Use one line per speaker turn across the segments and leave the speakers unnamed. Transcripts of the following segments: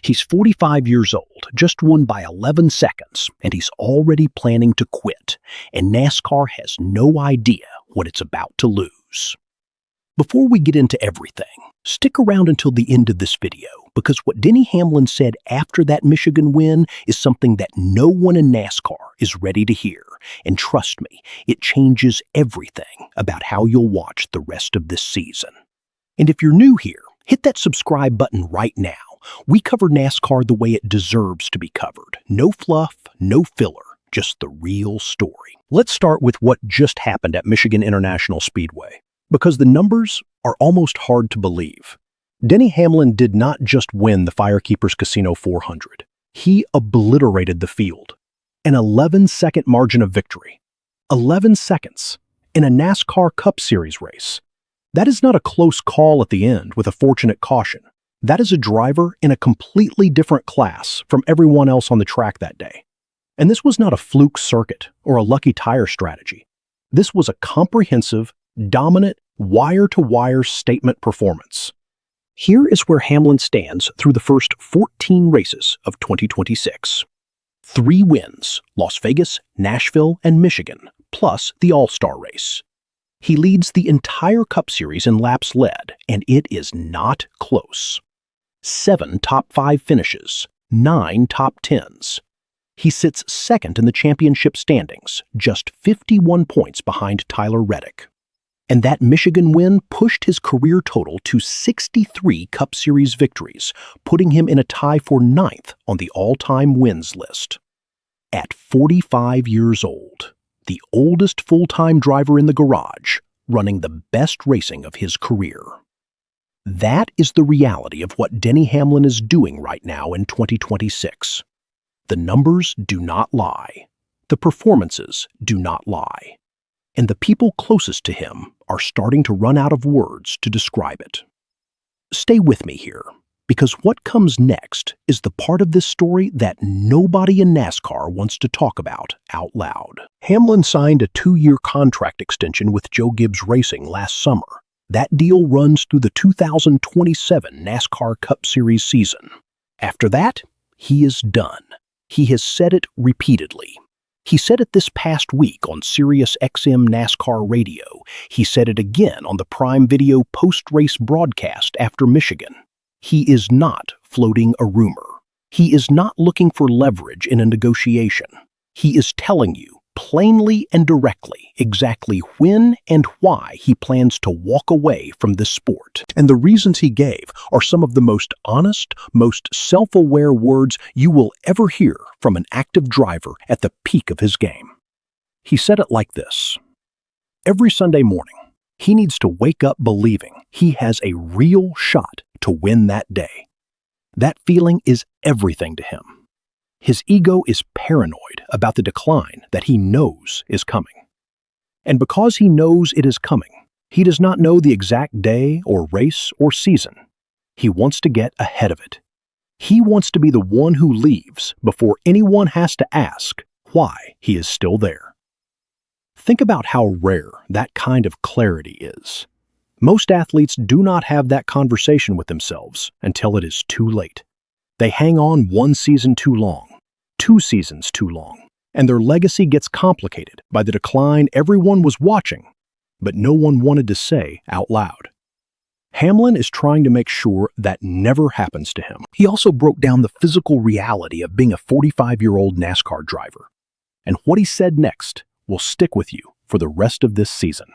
He's 45 years old, just won by 11 seconds, and he's already planning to quit, and NASCAR has no idea what it's about to lose. Before we get into everything, stick around until the end of this video, because what Denny Hamlin said after that Michigan win is something that no one in NASCAR is ready to hear. And trust me, it changes everything about how you'll watch the rest of this season. And if you're new here, hit that subscribe button right now. We cover NASCAR the way it deserves to be covered. No fluff, no filler, just the real story. Let's start with what just happened at Michigan International Speedway, because the numbers are almost hard to believe. Denny Hamlin did not just win the Firekeepers Casino 400. He obliterated the field. An 11-second margin of victory. 11 seconds in a NASCAR Cup Series race. That is not a close call at the end with a fortunate caution. That is a driver in a completely different class from everyone else on the track that day. And this was not a fluke circuit or a lucky tire strategy. This was a comprehensive, dominant, wire-to-wire statement performance. Here is where Hamlin stands through the first 14 races of 2026. 3 wins, Las Vegas, Nashville, and Michigan, plus the All-Star race. He leads the entire Cup Series in laps led, and it is not close. 7 top 5 finishes, 9 top 10s. He sits second in the championship standings, just 51 points behind Tyler Reddick. And that Michigan win pushed his career total to 63 Cup Series victories, putting him in a tie for 9th on the all-time wins list. At 45 years old, the oldest full-time driver in the garage, running the best racing of his career. That is the reality of what Denny Hamlin is doing right now in 2026. The numbers do not lie. The performances do not lie. And the people closest to him are starting to run out of words to describe it. Stay with me here, because what comes next is the part of this story that nobody in NASCAR wants to talk about out loud. Hamlin signed a 2-year contract extension with Joe Gibbs Racing last summer. That deal runs through the 2027 NASCAR Cup Series season. After that, he is done. He has said it repeatedly. He said it this past week on Sirius XM NASCAR Radio. He said it again on the Prime Video post-race broadcast after Michigan. He is not floating a rumor. He is not looking for leverage in a negotiation. He is telling you, plainly and directly, exactly when and why he plans to walk away from this sport. And the reasons he gave are some of the most honest, most self-aware words you will ever hear from an active driver at the peak of his game. He said it like this: every Sunday morning, he needs to wake up believing he has a real shot to win that day. That feeling is everything to him. His ego is paranoid about the decline that he knows is coming. And because he knows it is coming, he does not know the exact day or race or season. He wants to get ahead of it. He wants to be the one who leaves before anyone has to ask why he is still there. Think about how rare that kind of clarity is. Most athletes do not have that conversation with themselves until it is too late. They hang on 1 season too long, 2 seasons too long, and their legacy gets complicated by the decline everyone was watching, but no one wanted to say out loud. Hamlin is trying to make sure that never happens to him. He also broke down the physical reality of being a 45-year-old NASCAR driver. And what he said next will stick with you for the rest of this season.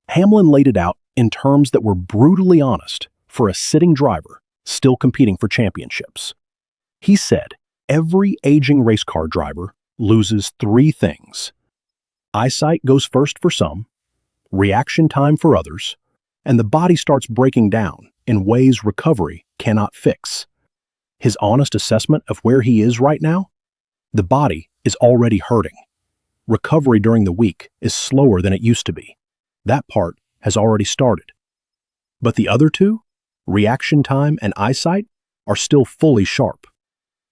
Hamlin laid it out in terms that were brutally honest for a sitting driver still competing for championships. He said, every aging race car driver loses 3 things. Eyesight goes first for some, reaction time for others, and the body starts breaking down in ways recovery cannot fix. His honest assessment of where he is right now? The body is already hurting. Recovery during the week is slower than it used to be. That part has already started. But the other 2, reaction time and eyesight, are still fully sharp.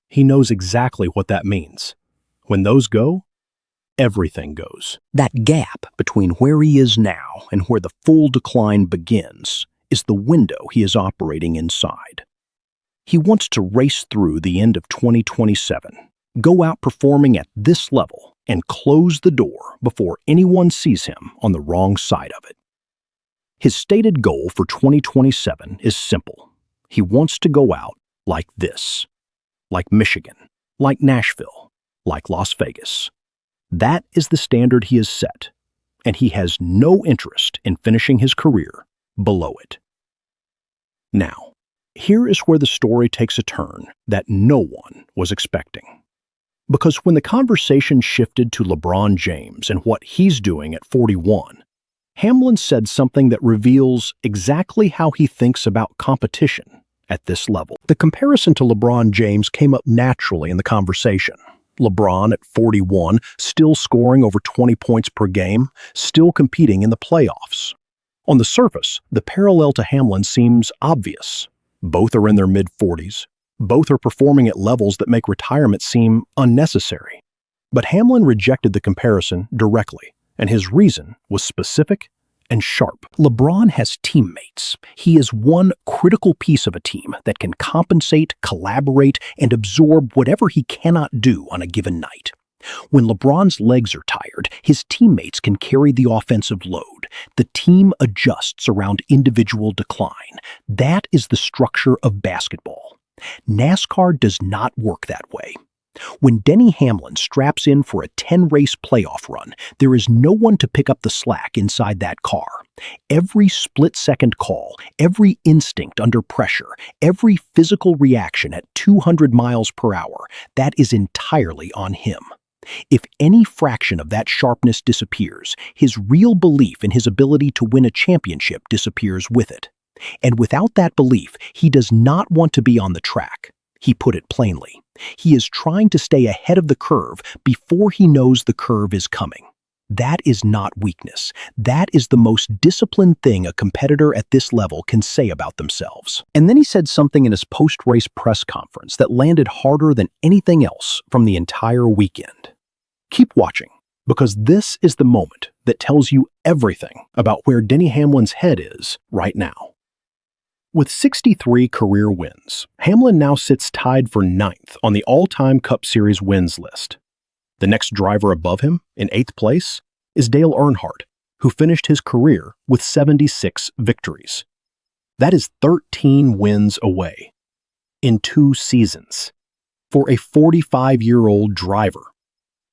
He knows exactly what that means. When those go, everything goes. That gap between where he is now and where the full decline begins is the window he is operating inside. He wants to race through the end of 2027, go out performing at this level, and close the door before anyone sees him on the wrong side of it. His stated goal for 2027 is simple. He wants to go out like this, like Michigan, like Nashville, like Las Vegas. That is the standard he has set, and he has no interest in finishing his career below it. Now, here is where the story takes a turn that no one was expecting. Because when the conversation shifted to LeBron James and what he's doing at 41, Hamlin said something that reveals exactly how he thinks about competition at this level. The comparison to LeBron James came up naturally in the conversation. LeBron at 41, still scoring over 20 points per game, still competing in the playoffs. On the surface, the parallel to Hamlin seems obvious. Both are in their mid-40s. Both are performing at levels that make retirement seem unnecessary. But Hamlin rejected the comparison directly, and his reason was specific and sharp. LeBron has teammates. He is one critical piece of a team that can compensate, collaborate, and absorb whatever he cannot do on a given night. When LeBron's legs are tired, his teammates can carry the offensive load. The team adjusts around individual decline. That is the structure of basketball. NASCAR does not work that way. When Denny Hamlin straps in for a 10-race playoff run, there is no one to pick up the slack inside that car. Every split-second call, every instinct under pressure, every physical reaction at 200 miles per hour, that is entirely on him. If any fraction of that sharpness disappears, his real belief in his ability to win a championship disappears with it. And without that belief, he does not want to be on the track. He put it plainly. He is trying to stay ahead of the curve before he knows the curve is coming. That is not weakness. That is the most disciplined thing a competitor at this level can say about themselves. And then he said something in his post-race press conference that landed harder than anything else from the entire weekend. Keep watching, because this is the moment that tells you everything about where Denny Hamlin's head is right now. With 63 career wins, Hamlin now sits tied for 9th on the all-time Cup Series wins list. The next driver above him, in 8th place, is Dale Earnhardt, who finished his career with 76 victories. That is 13 wins away in 2 seasons for a 45-year-old driver.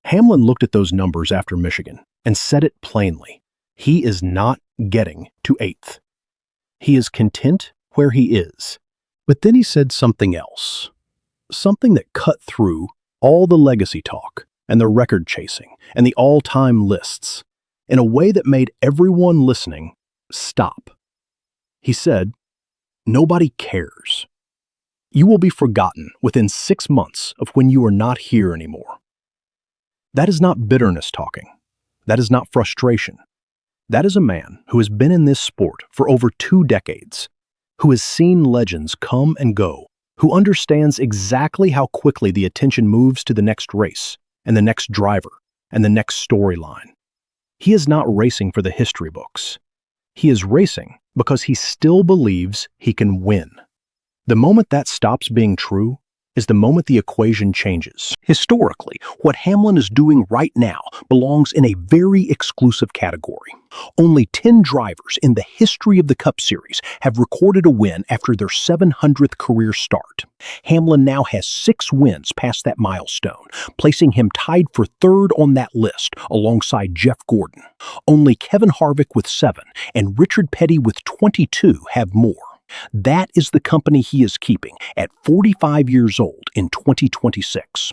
Hamlin looked at those numbers after Michigan and said it plainly. He is not getting to 8th. He is content where he is. But then he said something else, something that cut through all the legacy talk and the record chasing and the all-time lists in a way that made everyone listening stop. He said, "Nobody cares. You will be forgotten within 6 months of when you are not here anymore." That is not bitterness talking. That is not frustration. That is a man who has been in this sport for over 2 decades, who has seen legends come and go, who understands exactly how quickly the attention moves to the next race, and the next driver, and the next storyline. He is not racing for the history books. He is racing because he still believes he can win. The moment that stops being true is the moment the equation changes. Historically, what Hamlin is doing right now belongs in a very exclusive category. Only 10 drivers in the history of the Cup Series have recorded a win after their 700th career start. Hamlin now has 6 wins past that milestone, placing him tied for 3rd on that list alongside Jeff Gordon. Only Kevin Harvick with 7 and Richard Petty with 22 have more. That is the company he is keeping at 45 years old in 2026.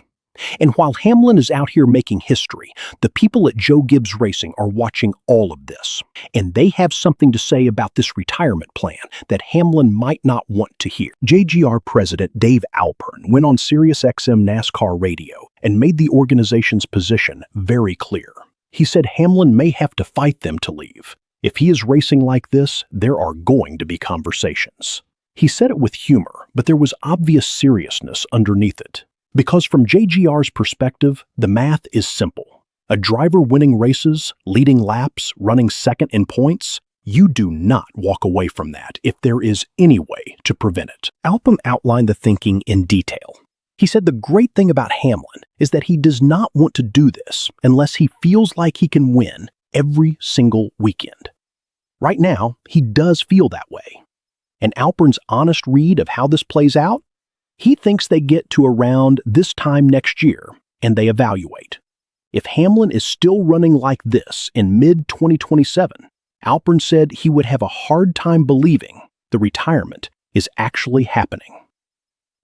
And while Hamlin is out here making history, the people at Joe Gibbs Racing are watching all of this. And they have something to say about this retirement plan that Hamlin might not want to hear. JGR President Dave Alpern went on SiriusXM NASCAR radio and made the organization's position very clear. He said Hamlin may have to fight them to leave. If he is racing like this, there are going to be conversations. He said it with humor, but there was obvious seriousness underneath it. Because from JGR's perspective, the math is simple. A driver winning races, leading laps, running second in points, You do not walk away from that if there is any way to prevent it. Alpern outlined the thinking in detail. He said the great thing about Hamlin is that he does not want to do this unless he feels like he can win every single weekend. Right now, he does feel that way. And Alpern's honest read of how this plays out, he thinks they get to around this time next year and they evaluate. If Hamlin is still running like this in mid-2027, Alpern said he would have a hard time believing the retirement is actually happening.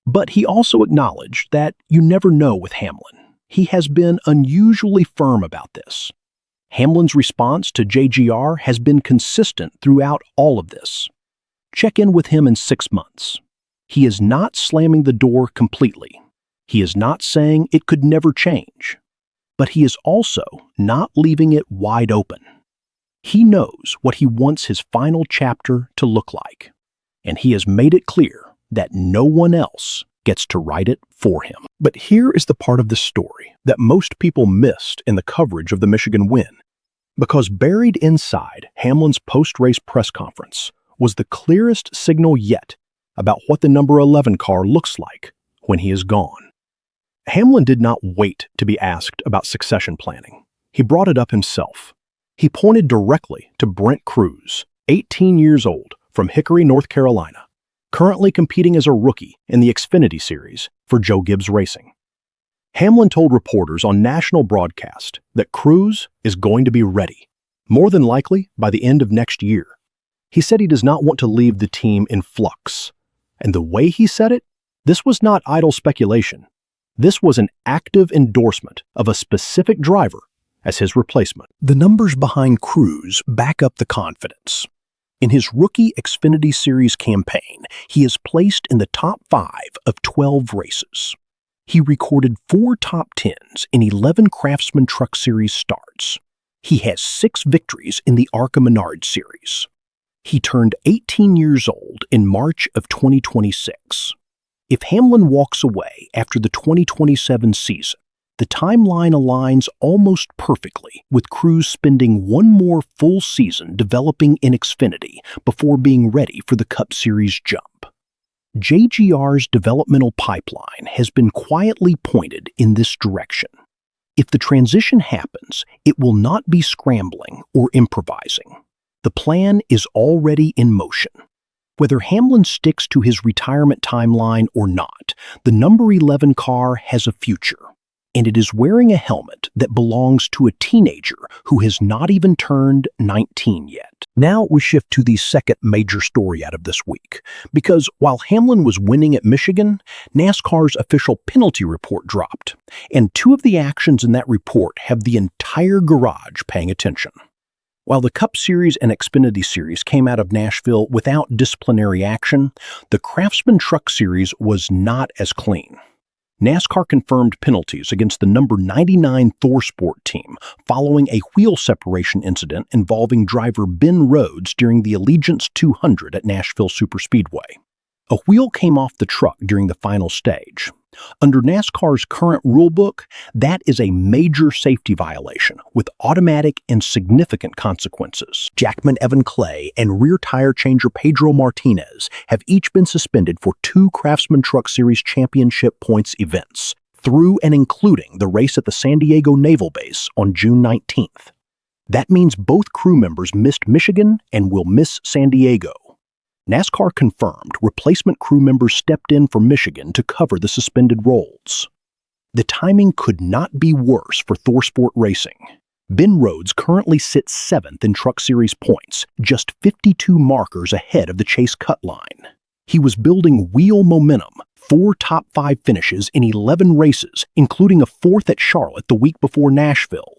But he also acknowledged that you never know with Hamlin. He has been unusually firm about this. Hamlin's response to JGR has been consistent throughout all of this. Check in with him in 6 months. He is not slamming the door completely. He is not saying it could never change. But he is also not leaving it wide open. He knows what he wants his final chapter to look like, and he has made it clear that no one else gets to write it for him. But here is the part of the story that most people missed in the coverage of the Michigan win, because buried inside Hamlin's post-race press conference was the clearest signal yet about what the number 11 car looks like when he is gone. Hamlin did not wait to be asked about succession planning. He brought it up himself. He pointed directly to Brent Crews, 18 years old, from Hickory, North Carolina, currently competing as a rookie in the Xfinity Series for Joe Gibbs Racing. Hamlin told reporters on national broadcast that Crews is going to be ready, more than likely by the end of next year. He said he does not want to leave the team in flux. And the way he said it, this was not idle speculation. This was an active endorsement of a specific driver as his replacement. The numbers behind Crews back up the confidence. In his rookie Xfinity Series campaign, he is placed in the top 5 of 12 races. He recorded 4 top 10s in 11 Craftsman Truck Series starts. He has 6 victories in the ARCA Menard Series. He turned 18 years old in March of 2026. If Hamlin walks away after the 2027 season, the timeline aligns almost perfectly with Crews spending one more full season developing in Xfinity before being ready for the Cup Series jump. JGR's developmental pipeline has been quietly pointed in this direction. If the transition happens, it will not be scrambling or improvising. The plan is already in motion. Whether Hamlin sticks to his retirement timeline or not, the number 11 car has a future. And it is wearing a helmet that belongs to a teenager who has not even turned 19 yet. Now we shift to the second major story out of this week, because while Hamlin was winning at Michigan, NASCAR's official penalty report dropped, and 2 of the actions in that report have the entire garage paying attention. While the Cup Series and Xfinity Series came out of Nashville without disciplinary action, the Craftsman Truck Series was not as clean. NASCAR confirmed penalties against the number 99 ThorSport team following a wheel separation incident involving driver Ben Rhodes during the Allegiance 200 at Nashville Superspeedway. A wheel came off the truck during the final stage. Under NASCAR's current rulebook, that is a major safety violation with automatic and significant consequences. Jackman Evan Clay and rear tire changer Pedro Martinez have each been suspended for 2 Craftsman Truck Series Championship points events, through and including the race at the San Diego Naval Base on June 19th. That means both crew members missed Michigan and will miss San Diego. NASCAR confirmed replacement crew members stepped in for Michigan to cover the suspended roles. The timing could not be worse for ThorSport Racing. Ben Rhodes currently sits 7th in Truck Series points, just 52 markers ahead of the Chase cut line. He was building wheel momentum, 4 top 5 finishes in 11 races, including a 4th at Charlotte the week before Nashville.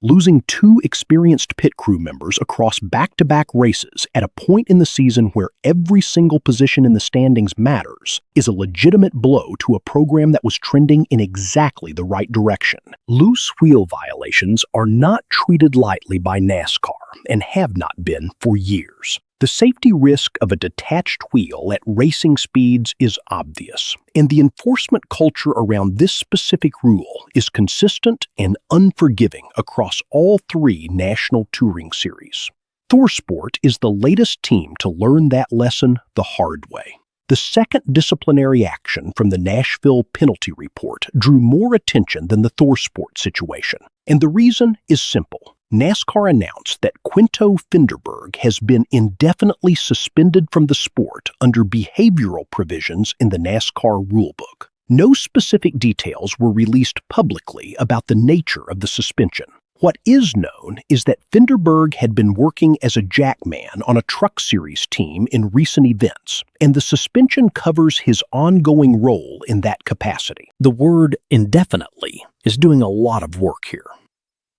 Losing 2 experienced pit crew members across back-to-back races at a point in the season where every single position in the standings matters is a legitimate blow to a program that was trending in exactly the right direction. Loose wheel violations are not treated lightly by NASCAR and have not been for years. The safety risk of a detached wheel at racing speeds is obvious, and the enforcement culture around this specific rule is consistent and unforgiving across all 3 national touring series. ThorSport is the latest team to learn that lesson the hard way. The second disciplinary action from the Nashville penalty report drew more attention than the ThorSport situation. And the reason is simple. NASCAR announced that Quinto Finderberg has been indefinitely suspended from the sport under behavioral provisions in the NASCAR rulebook. No specific details were released publicly about the nature of the suspension. What is known is that Finderberg had been working as a jackman on a Truck Series team in recent events, and the suspension covers his ongoing role in that capacity. The word indefinitely is doing a lot of work here.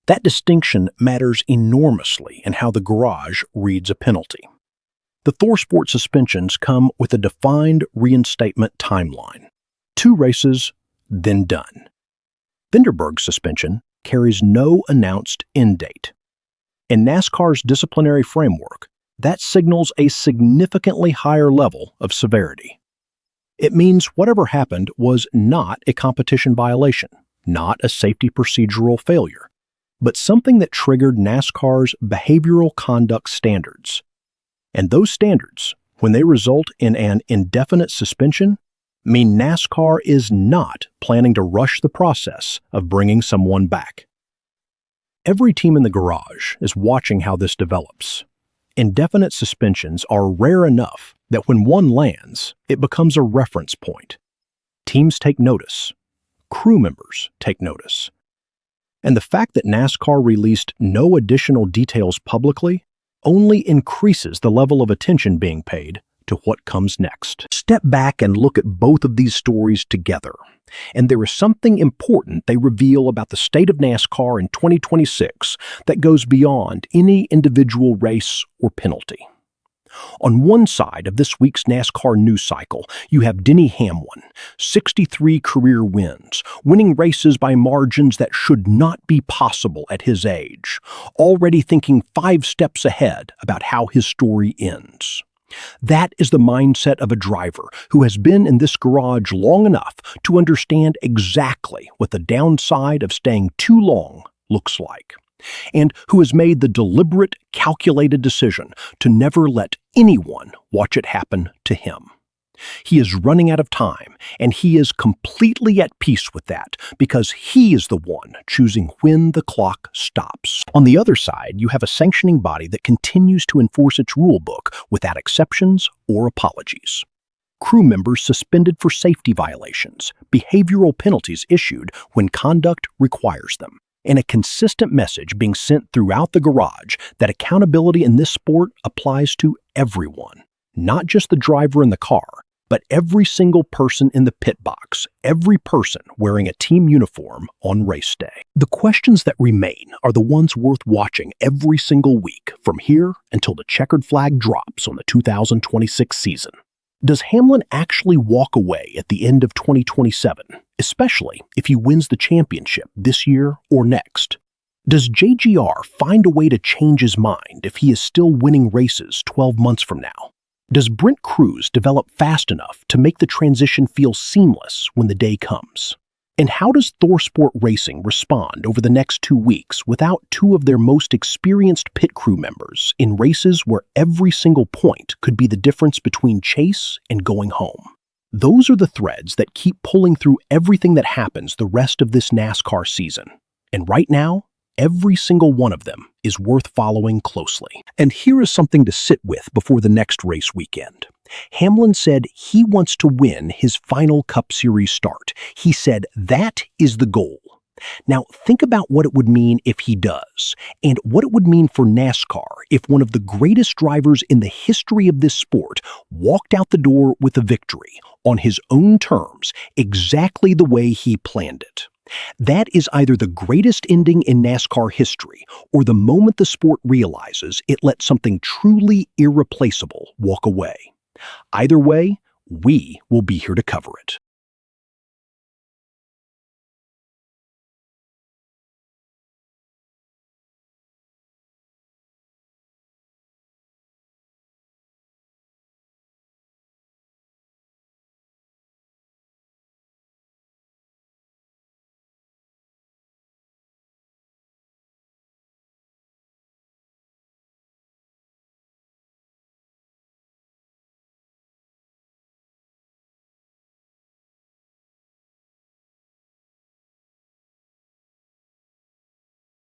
That distinction matters enormously in how the garage reads a penalty. The ThorSport suspensions come with a defined reinstatement timeline. 2 races, then done. Finderberg's suspension carries no announced end date. In NASCAR's disciplinary framework, that signals a significantly higher level of severity. It means whatever happened was not a competition violation, not a safety procedural failure, but something that triggered NASCAR's behavioral conduct standards. And those standards, when they result in an indefinite suspension, mean NASCAR is not planning to rush the process of bringing someone back. Every team in the garage is watching how this develops. Indefinite suspensions are rare enough that when one lands, it becomes a reference point. Teams take notice. Crew members take notice. And the fact that NASCAR released no additional details publicly only increases the level of attention being paid to what comes next. Step back and look at both of these stories together, and there is something important they reveal about the state of NASCAR in 2026 that goes beyond any individual race or penalty. On one side of this week's NASCAR news cycle, you have Denny Hamlin, 63 career wins, winning races by margins that should not be possible at his age, already thinking 5 steps ahead about how his story ends. That is the mindset of a driver who has been in this garage long enough to understand exactly what the downside of staying too long looks like, and who has made the deliberate, calculated decision to never let anyone watch it happen to him. He is running out of time, and he is completely at peace with that because he is the one choosing when the clock stops. On the other side, you have a sanctioning body that continues to enforce its rule book without exceptions or apologies. Crew members suspended for safety violations, behavioral penalties issued when conduct requires them, and a consistent message being sent throughout the garage that accountability in this sport applies to everyone, not just the driver in the car, but every single person in the pit box, every person wearing a team uniform on race day. The questions that remain are the ones worth watching every single week from here until the checkered flag drops on the 2026 season. Does Hamlin actually walk away at the end of 2027, especially if he wins the championship this year or next? Does JGR find a way to change his mind if he is still winning races 12 months from now? Does Brent Crews develop fast enough to make the transition feel seamless when the day comes? And how does ThorSport Racing respond over the next 2 weeks without 2 of their most experienced pit crew members in races where every single point could be the difference between chase and going home? Those are the threads that keep pulling through everything that happens the rest of this NASCAR season. And right now, every single one of them is worth following closely. And here is something to sit with before the next race weekend. Hamlin said he wants to win his final Cup Series start. He said that is the goal. Now, think about what it would mean if he does, and what it would mean for NASCAR if one of the greatest drivers in the history of this sport walked out the door with a victory on his own terms, exactly the way he planned it. That is either the greatest ending in NASCAR history or the moment the sport realizes it let something truly irreplaceable walk away. Either way, we will be here to cover it.